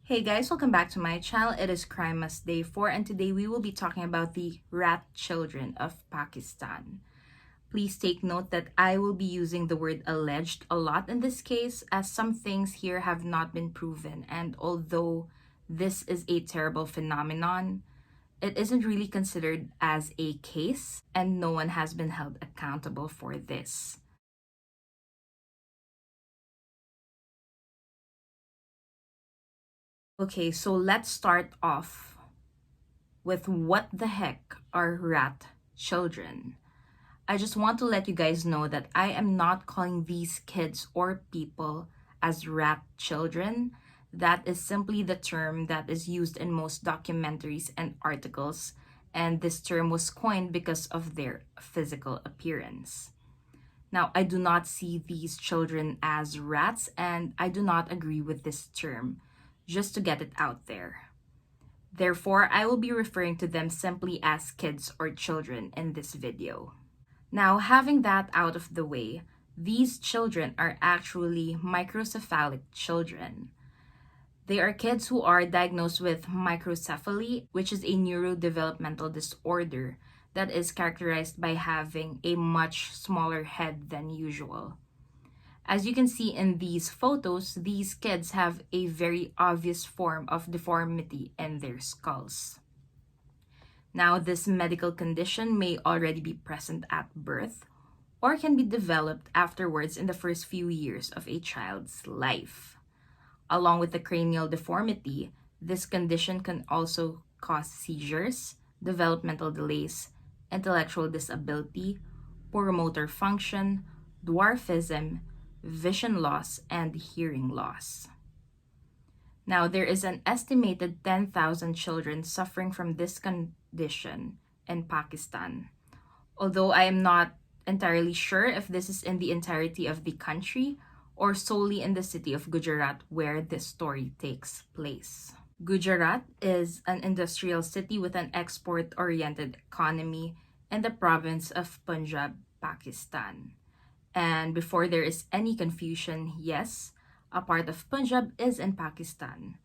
Hey guys, welcome back to my channel. It is Crimemas Day 4 and today we will be talking about the rat children of Pakistan. Please take note that I will be using the word alleged a lot in this case as some things here have not been proven, and although this is a terrible phenomenon, it isn't really considered as a case and no one has been held accountable for this. Okay, so let's start off with what the heck are rat children? I just want to let you guys know that I am not calling these kids or people as rat children. That is simply the term that is used in most documentaries and articles, and this term was coined because of their physical appearance. Now, I do not see these children as rats, and I do not agree with this term, just to get it out there. Therefore, I will be referring to them simply as kids or children in this video. Now, having that out of the way, these children are actually microcephalic children. They are kids who are diagnosed with microcephaly, which is a neurodevelopmental disorder that is characterized by having a much smaller head than usual. As you can see in these photos, these kids have a very obvious form of deformity in their skulls. Now, this medical condition may already be present at birth or can be developed afterwards in the first few years of a child's life. Along with the cranial deformity, this condition can also cause seizures, developmental delays, intellectual disability, poor motor function, dwarfism, vision loss, and hearing loss. Now, there is an estimated 10,000 children suffering from this condition in Pakistan. Although I am not entirely sure if this is in the entirety of the country or solely in the city of Gujarat where this story takes place. Gujarat is an industrial city with an export-oriented economy in the province of Punjab, Pakistan. And before there is any confusion, yes, a part of Punjab is in Pakistan.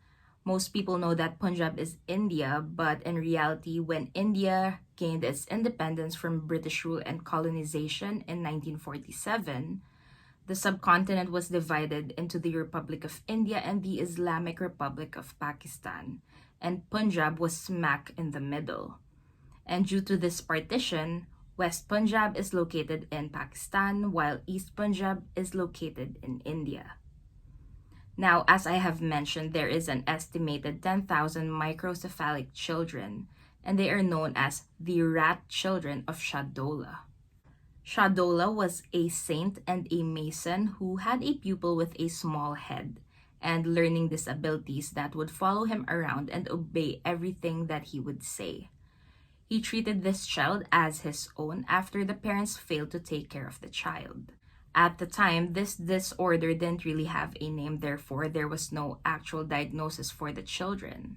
Most people know that Punjab is India, but in reality, when India gained its independence from British rule and colonization in 1947, the subcontinent was divided into the Republic of India and the Islamic Republic of Pakistan, and Punjab was smack in the middle. And due to this partition, West Punjab is located in Pakistan, while East Punjab is located in India. Now, as I have mentioned, there is an estimated 10,000 microcephalic children, and they are known as the rat children of Shah Dola. Shah Dola was a saint and a mason who had a pupil with a small head and learning disabilities that would follow him around and obey everything that he would say. He treated this child as his own after the parents failed to take care of the child. At the time, this disorder didn't really have a name, therefore there was no actual diagnosis for the children.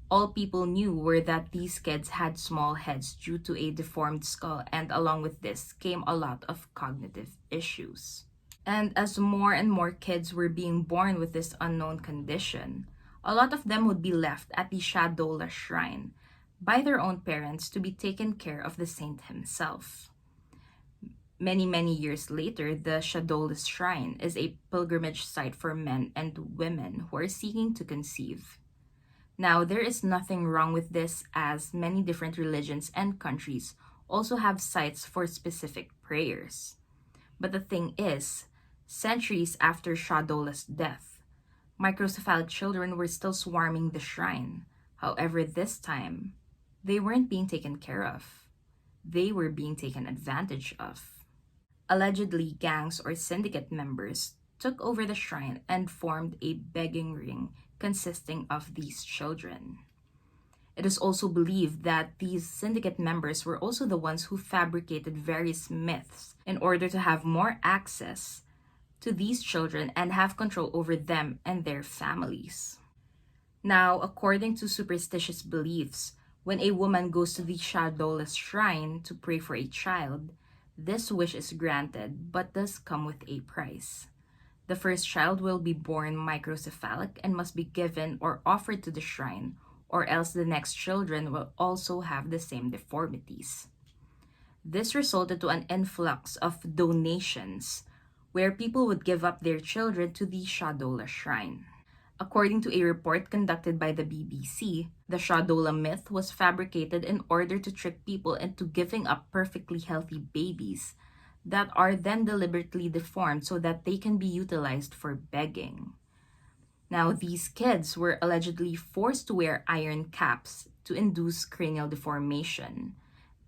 All people knew were that these kids had small heads due to a deformed skull, and along with this came a lot of cognitive issues. And as more and more kids were being born with this unknown condition, a lot of them would be left at the Shah Dola Shrine by their own parents to be taken care of the saint himself. Many years later, the Shah Dola Shrine is a pilgrimage site for men and women who are seeking to conceive. Now, there is nothing wrong with this, as many different religions and countries also have sites for specific prayers. But the thing is, centuries after Shah Dola's death, microcephalic children were still swarming the shrine. However, this time, they weren't being taken care of. They were being taken advantage of. Allegedly, gangs or syndicate members took over the shrine and formed a begging ring consisting of these children. It is also believed that these syndicate members were also the ones who fabricated various myths in order to have more access to these children and have control over them and their families. Now, according to superstitious beliefs, when a woman goes to the Shah Dola Shrine to pray for a child, this wish is granted but does come with a price. The first child will be born microcephalic and must be given or offered to the shrine, or else the next children will also have the same deformities. This resulted to an influx of donations, where people would give up their children to the Shah Dola Shrine. According to a report conducted by the BBC, the Shah Dola myth was fabricated in order to trick people into giving up perfectly healthy babies that are then deliberately deformed so that they can be utilized for begging. Now, these kids were allegedly forced to wear iron caps to induce cranial deformation,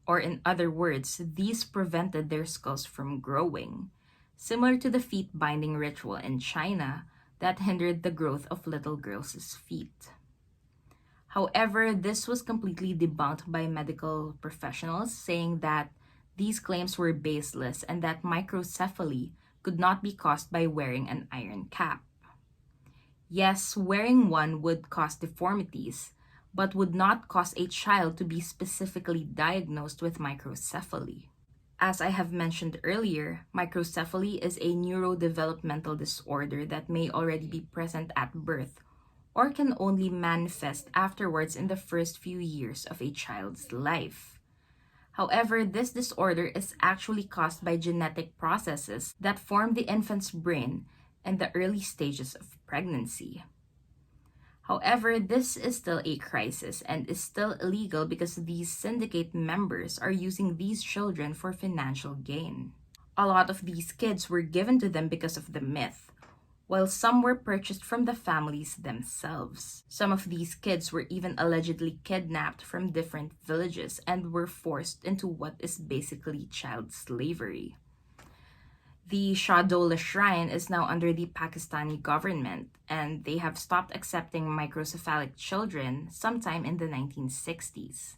or in other words, these prevented their skulls from growing, similar to the feet binding ritual in China that hindered the growth of little girls' feet. However, this was completely debunked by medical professionals, saying that these claims were baseless and that microcephaly could not be caused by wearing an iron cap. Yes, wearing one would cause deformities, but would not cause a child to be specifically diagnosed with microcephaly. As I have mentioned earlier, microcephaly is a neurodevelopmental disorder that may already be present at birth or can only manifest afterwards in the first few years of a child's life. However, this disorder is actually caused by genetic processes that form the infant's brain in the early stages of pregnancy. However, this is still a crisis and is still illegal because these syndicate members are using these children for financial gain. A lot of these kids were given to them because of the myth, while some were purchased from the families themselves. Some of these kids were even allegedly kidnapped from different villages and were forced into what is basically child slavery. The Shah Dola Shrine is now under the Pakistani government, and they have stopped accepting microcephalic children sometime in the 1960s.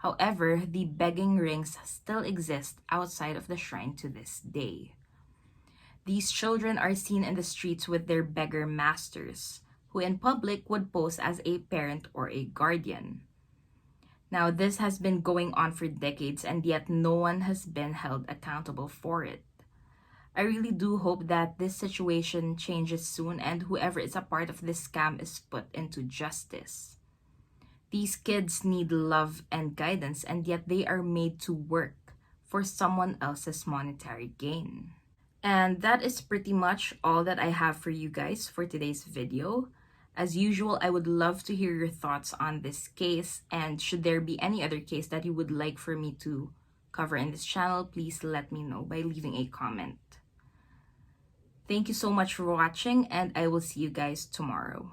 However, the begging rings still exist outside of the shrine to this day. These children are seen in the streets with their beggar masters, who in public would pose as a parent or a guardian. Now, this has been going on for decades, and yet no one has been held accountable for it. I really do hope that this situation changes soon and whoever is a part of this scam is put into justice. These kids need love and guidance, and yet they are made to work for someone else's monetary gain. And that is pretty much all that I have for you guys for today's video. As usual, I would love to hear your thoughts on this case, and should there be any other case that you would like for me to cover in this channel, please let me know by leaving a comment. Thank you so much for watching, and I will see you guys tomorrow.